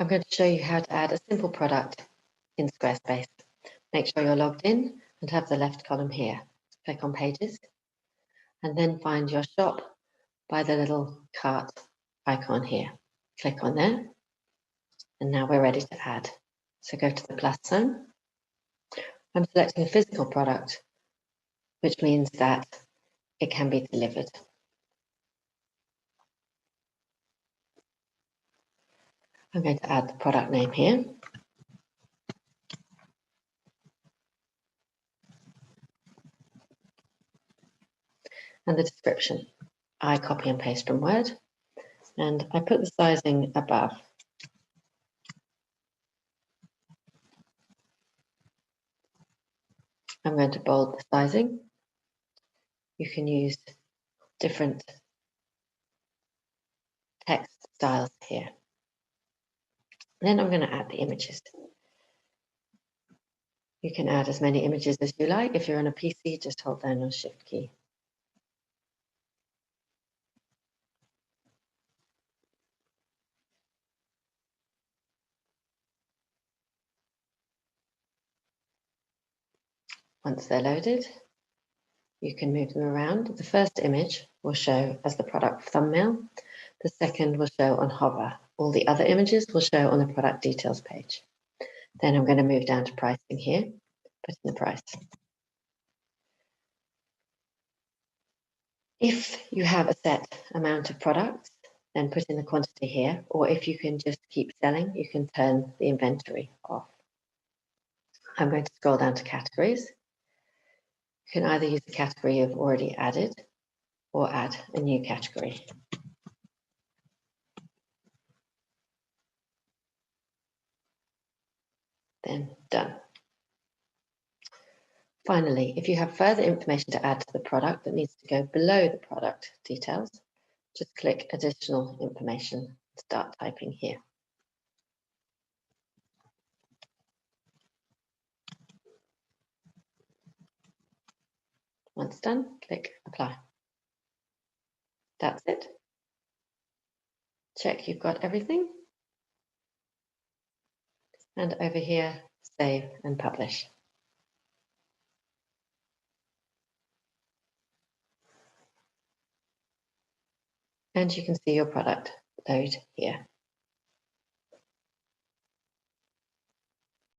I'm going to show you how to add a simple product in Squarespace. Make sure you're logged in and have the left column here. Click on Pages and then find your shop by the little cart icon here. Click on there and now we're ready to add. So go to the plus sign. I'm selecting a physical product, which means that it can be delivered. I'm going to add the product name here. And the description. I copy and paste from Word and I put the sizing above. I'm going to bold the sizing. You can use different text styles here. Then I'm going to add the images. You can add as many images as you like. If you're on a PC, just hold down your Shift key. Once they're loaded, you can move them around. The first image will show as the product thumbnail. The second will show on hover. All the other images will show on the product details page. Then I'm going to move down to pricing here, put in the price. If you have a set amount of products, then put in the quantity here, or if you can just keep selling, you can turn the inventory off. I'm going to scroll down to categories. You can either use the category you've already added or add a new category. Then done. Finally, if you have further information to add to the product that needs to go below the product details, just click additional information and start typing here. Once done, click apply. That's it. Check you've got everything. And over here, save and publish. And you can see your product load here.